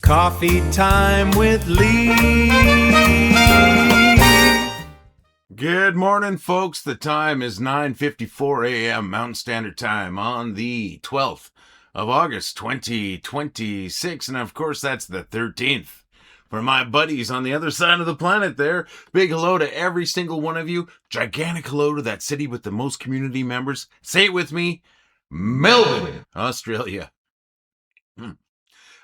Coffee time with Lee. Good morning, folks. The time is 9:54 a.m. Mountain Standard Time on the 12th of August, 2026. And of course, that's the 13th. For my buddies on the other side of the planet there, big hello to every single one of you. Gigantic hello to that city with the most community members. Say it with me. Melbourne, Australia.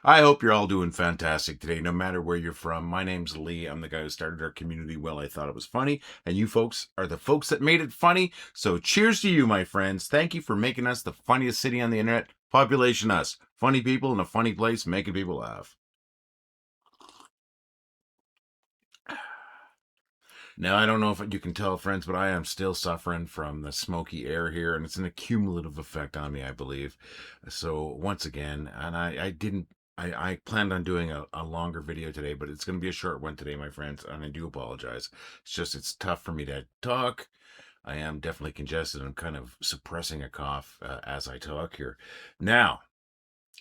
I hope you're all doing fantastic today, no matter where you're from. My name's Lee. I'm the guy who started our community. Well, I thought it was funny, and you folks are the folks that made it funny. So cheers to you, my friends. Thank you for making us the funniest city on the internet. Population us. Funny people in a funny place, making people laugh. Now, I don't know if you can tell, friends, but I am still suffering from the smoky air here, and it's an accumulative effect on me, I believe. So, once again, and I planned on doing a longer video today, but it's going to be a short one today, my friends, and I do apologize. It's tough for me to talk. I am definitely congested. I'm kind of suppressing a cough as I talk here. Now,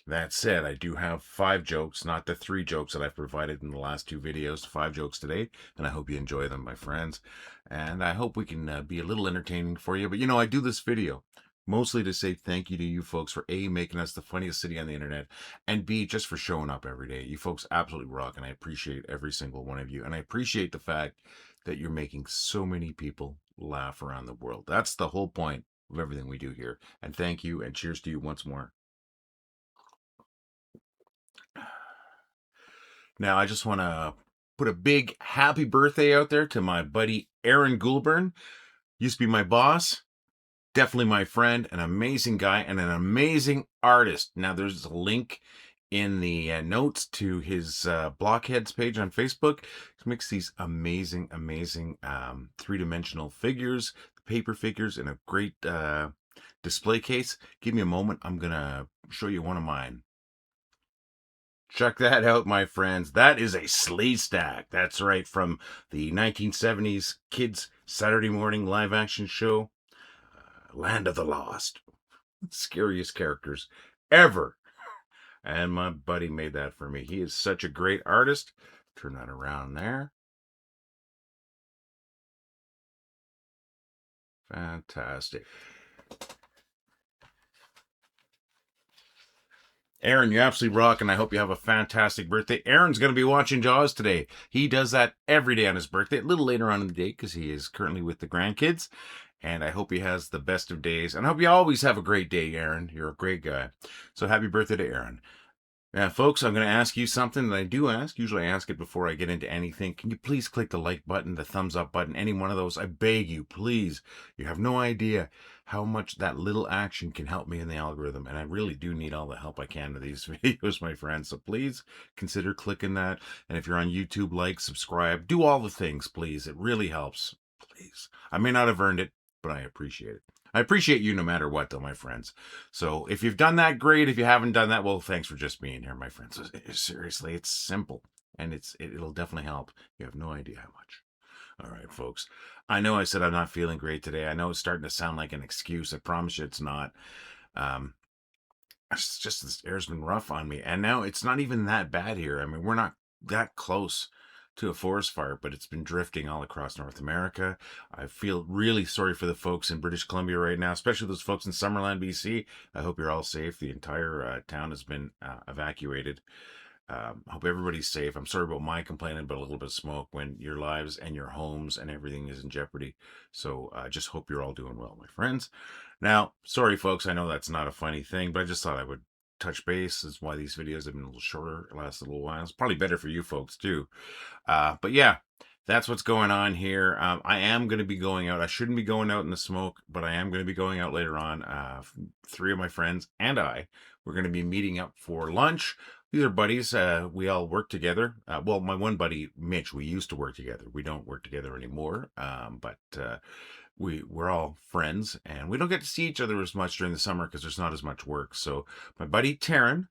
that said, I do have 5 jokes, not the 3 jokes that I've provided in the last 2 videos. 5 jokes today, and I hope you enjoy them, my friends. And I hope we can be a little entertaining for you. But, I do this video mostly to say thank you to you folks for A, making us the funniest city on the internet, and B, just for showing up every day. You folks absolutely rock, and I appreciate every single one of you. And I appreciate the fact that you're making so many people laugh around the world. That's the whole point of everything we do here. And thank you, and cheers to you once more. Now, I just want to put a big happy birthday out there to my buddy Aaron Goulburn. Used to be my boss, definitely my friend, an amazing guy, and an amazing artist. Now, there's a link in the notes to his Blockheads page on Facebook. He makes these amazing, amazing 3-dimensional figures, paper figures, in a great display case. Give me a moment. I'm going to show you one of mine. Check that out, my friends. That is a Sleestack. That's right, from the 1970s kids' Saturday morning live-action show, Land of the Lost. Scariest characters ever. And my buddy made that for me. He is such a great artist. Turn that around there. Fantastic. Aaron, you absolutely rock, and I hope you have a fantastic birthday. Aaron's going to be watching Jaws today. He does that every day on his birthday, a little later on in the day because he is currently with the grandkids. And I hope he has the best of days. And I hope you always have a great day, Aaron. You're a great guy. So happy birthday to Aaron. Now, folks, I'm going to ask you something that I do ask. Usually I ask it before I get into anything. Can you please click the like button, the thumbs up button, any one of those? I beg you, please. You have no idea how much that little action can help me in the algorithm. And I really do need all the help I can with these videos, my friends. So please consider clicking that. And if you're on YouTube, like, subscribe, do all the things, please. It really helps. Please. I may not have earned it, but I appreciate it. I appreciate you no matter what, though, my friends. So if you've done that, great. If you haven't done that, well, thanks for just being here, my friends. Seriously, it's simple, and it'll definitely help. You have no idea how much. All right, folks. I know I said I'm not feeling great today. I know it's starting to sound like an excuse. I promise you it's not. It's just this air's been rough on me, and now it's not even that bad here. I mean, we're not that close to a forest fire, but it's been drifting all across North America. I feel really sorry for the folks in British Columbia right now, especially those folks in Summerland, BC. I hope you're all safe. The entire town has been evacuated. I hope everybody's safe. I'm sorry about my complaining about a little bit of smoke when your lives and your homes and everything is in jeopardy. So I just hope you're all doing well, my friends. Now, sorry, folks. I know that's not a funny thing, but I just thought I would touch base. Is why these videos have been a little shorter the last little while. It's probably better for you folks too. But yeah, that's what's going on here. I am going to be going out. I shouldn't be going out in the smoke, but I am going to be going out later on. 3 of my friends and we're going to be meeting up for lunch. These are buddies. We all work together. Well, my one buddy, Mitch, we used to work together. We don't work together anymore. But we're all friends, and we don't get to see each other as much during the summer because there's not as much work. So my buddy Taryn,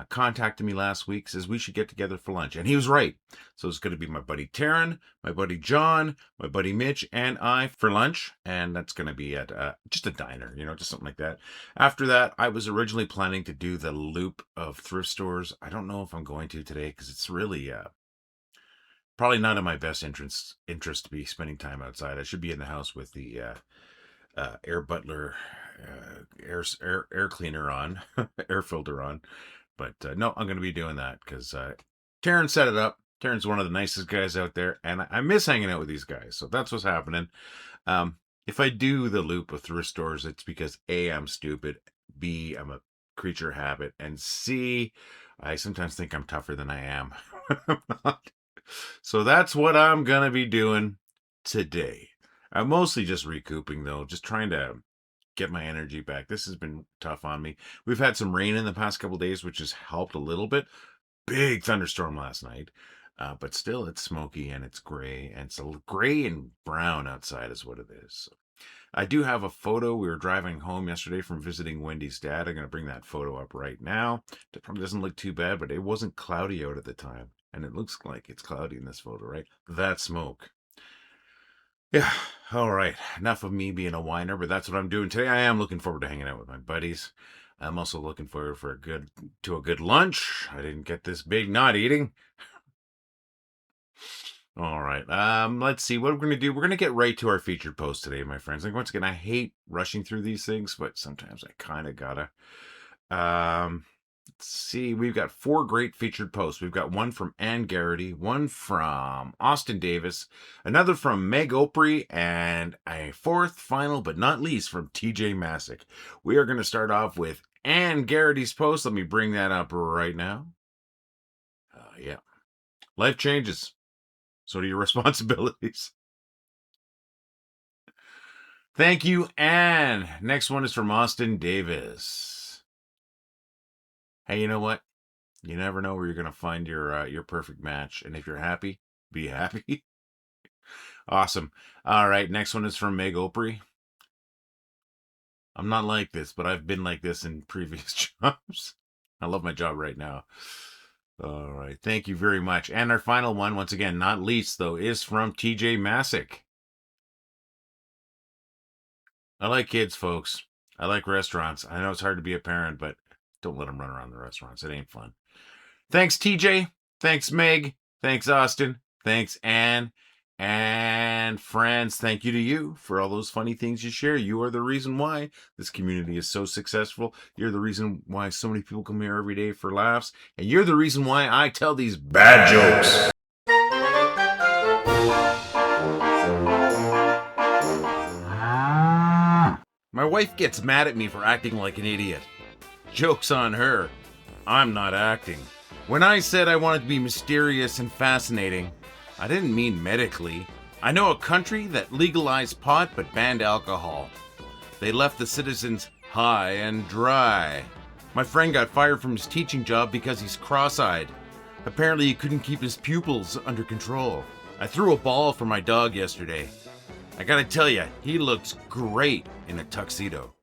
contacted me last week, says we should get together for lunch. And he was right. So it's going to be my buddy Taryn, my buddy John, my buddy Mitch, and I for lunch. And that's going to be at just a diner, just something like that. After that, I was originally planning to do the loop of thrift stores. I don't know if I'm going to today because it's really probably not in my best interest to be spending time outside. I should be in the house with the Air Butler air cleaner on, air filter on. But no, I'm going to be doing that because Taryn set it up. Taryn's one of the nicest guys out there, and I miss hanging out with these guys. So that's what's happening. If I do the loop of thrift stores, it's because A, I'm stupid, B, I'm a creature of habit, and C, I sometimes think I'm tougher than I am. I'm not. So that's what I'm going to be doing today. I'm mostly just recouping, though, just trying to get my energy back. This has been tough on me. We've had some rain in the past couple days, which has helped a little bit. Big thunderstorm last night. But still, it's smoky and it's gray. And it's gray and brown outside is what it is. So I do have a photo. We were driving home yesterday from visiting Wendy's dad. I'm going to bring that photo up right now. It probably doesn't look too bad, but it wasn't cloudy out at the time. And it looks like it's cloudy in this photo, right? That smoke. Yeah, all right. Enough of me being a whiner, but that's what I'm doing today. I am looking forward to hanging out with my buddies. I'm also looking forward for a good lunch. I didn't get this big not eating. All right. Let's see what we're going to do. We're going to get right to our featured post today, my friends. Like, once again, I hate rushing through these things, but sometimes I kind of gotta. Let's see. We've got 4 great featured posts. We've got one from Ann Garrity, one from Austin Davis, another from Meg Opry, and a 4th, final but not least, from TJ Masick. We are going to start off with Ann Garrity's post. Let me bring that up right now. Yeah. Life changes. So do your responsibilities. Thank you, Ann. Next one is from Austin Davis. Hey, you know what? You never know where you're going to find your perfect match. And if you're happy, be happy. Awesome. All right. Next one is from Meg Opry. I'm not like this, but I've been like this in previous jobs. I love my job right now. All right. Thank you very much. And our final one, once again, not least, though, is from TJ Masick. I like kids, folks. I like restaurants. I know it's hard to be a parent, but don't let them run around the restaurants. It ain't fun. Thanks, TJ. Thanks, Meg. Thanks, Austin. Thanks, Ann. And friends, thank you to you for all those funny things you share. You are the reason why this community is so successful. You're the reason why so many people come here every day for laughs. And you're the reason why I tell these bad jokes. My wife gets mad at me for acting like an idiot. Joke's on her. I'm not acting. When I said I wanted to be mysterious and fascinating, I didn't mean medically. I know a country that legalized pot but banned alcohol. They left the citizens high and dry. My friend got fired from his teaching job because he's cross-eyed. Apparently he couldn't keep his pupils under control. I threw a ball for my dog yesterday. I gotta tell you, he looks great in a tuxedo.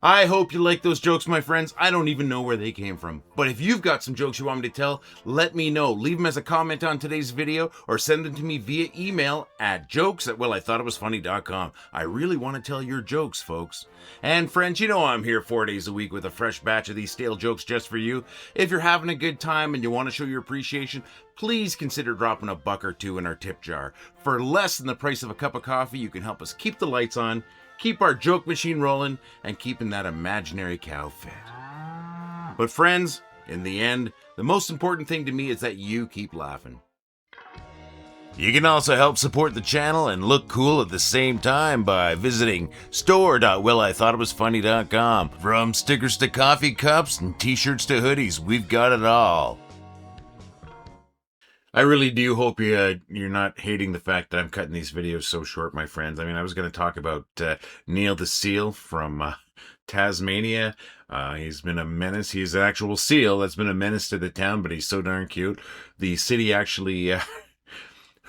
I hope you like those jokes, my friends. I don't even know where they came from. But if you've got some jokes you want me to tell, let me know. Leave them as a comment on today's video or send them to me via email at jokes@wellitheightitwasfunny.com. I really want to tell your jokes, folks. And friends, you know I'm here 4 days a week with a fresh batch of these stale jokes just for you. If you're having a good time and you want to show your appreciation, please consider dropping a buck or two in our tip jar. For less than the price of a cup of coffee, you can help us keep the lights on, keep our joke machine rolling, and keeping that imaginary cow fed. But friends, in the end, the most important thing to me is that you keep laughing. You can also help support the channel and look cool at the same time by visiting store.wellitheightitwasfunny.com. From stickers to coffee cups and t-shirts to hoodies, we've got it all. I really do hope you're not hating the fact that I'm cutting these videos so short, my friends. I mean, I was going to talk about Neil the Seal from Tasmania. He's been a menace. He's an actual seal that's been a menace to the town, but he's so darn cute. The city actually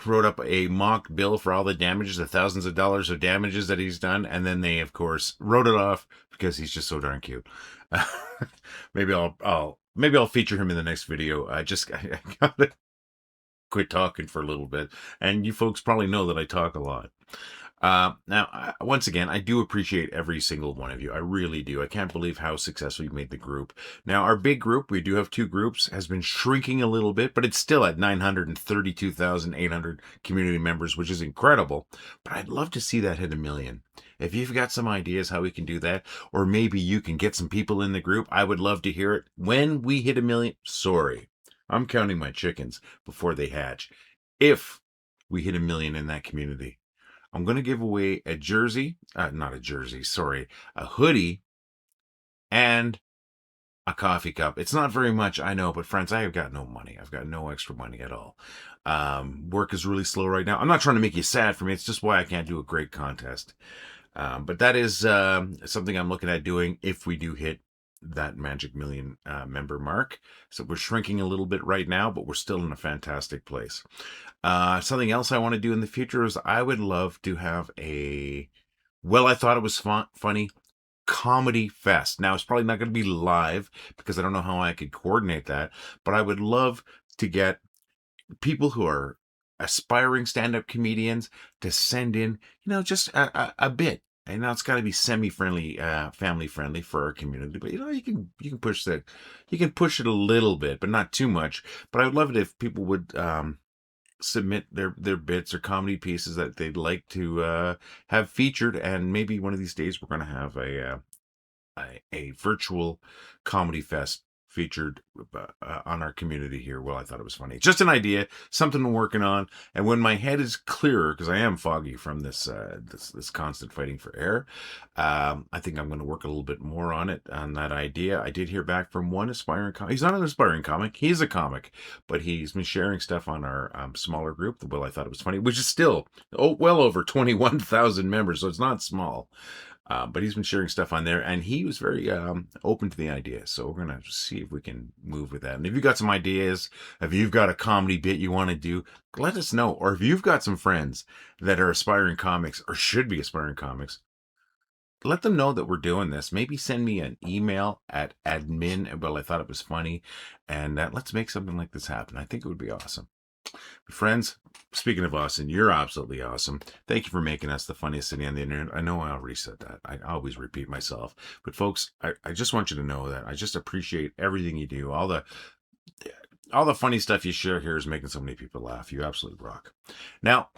wrote up a mock bill for all the damages, the thousands of dollars of damages that he's done, and then they, of course, wrote it off because he's just so darn cute. Maybe I'll feature him in the next video. I gotta quit talking for a little bit, and you folks probably know that I talk a lot. Once again, I do appreciate every single one of you. I really do. I can't believe how successful you made the group. Now, our big group, we do have 2 groups, has been shrinking a little bit, but it's still at 932,800 community members, which is incredible. But I'd love to see that hit 1 million. If you've got some ideas how we can do that, or maybe you can get some people in the group, I would love to hear it. When we hit 1 million, sorry, I'm counting my chickens before they hatch. If we hit 1 million in that community, I'm going to give away a jersey, not a jersey, sorry, a hoodie and a coffee cup. It's not very much, I know, but friends, I have got no money. I've got no extra money at all. Work is really slow right now. I'm not trying to make you sad for me. It's just why I can't do a great contest. But that is something I'm looking at doing if we do hit that magic 1 million member mark. So we're shrinking a little bit right now, but we're still in a fantastic place. Something else I want to do in the future is I would love to have I thought it was funny comedy fest. Now, it's probably not going to be live because I don't know how I could coordinate that, but I would love to get people who are aspiring stand-up comedians to send in, just a bit. And now it's got to be semi-friendly, family-friendly for our community. But you can push it a little bit, but not too much. But I would love it if people would submit their bits or comedy pieces that they'd like to have featured, and maybe one of these days we're going to have a virtual comedy fest featured on our community here. Well, I thought it was funny. Just an idea, something I'm working on. And when my head is clearer, because I am foggy from this constant fighting for air, I think I'm going to work a little bit more on that idea. I did hear back from one aspiring comic. He's not an aspiring comic. He's a comic, but he's been sharing stuff on our smaller group, the Well I Thought It Was Funny, which is still well over 21,000 members, so it's not small. But he's been sharing stuff on there, and he was very open to the idea. So we're going to see if we can move with that. And if you've got some ideas, if you've got a comedy bit you want to do, let us know. Or if you've got some friends that are aspiring comics or should be aspiring comics, let them know that we're doing this. Maybe send me an email at admin. Well, I thought it was funny. And let's make something like this happen. I think it would be awesome. Friends, speaking of Austin, you're absolutely awesome. Thank you for making us the funniest city on the internet. I know I already said that. I always repeat myself. But folks, I just want you to know that I just appreciate everything you do. All the funny stuff you share here is making so many people laugh. You absolutely rock. Now,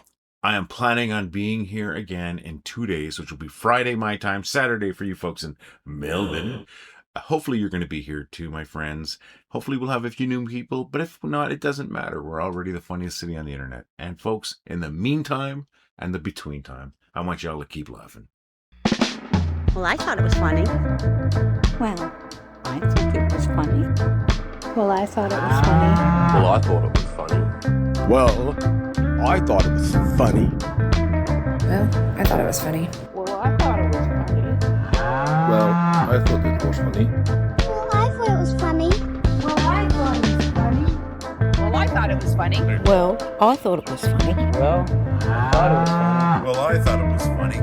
I am planning on being here again in 2 days, which will be Friday my time, Saturday for you folks in Melbourne. Hopefully you're going to be here too, my friends. Hopefully we'll have a few new people, but if not, it doesn't matter. We're already the funniest city on the internet. And folks, in the meantime and the between time, I want y'all to keep laughing. Well, I thought it was funny. Well, I think it was funny. Well, I thought it was funny. Well, I thought it was funny. Well, I thought it was funny. Well, I thought it was funny. Well, I thought it was funny. Well, I thought it was funny. Well, I thought it was funny. Well, I thought it was funny. Well, I thought it was funny. Well, I thought it was funny. Well, I thought it was funny. Well, I thought it was funny.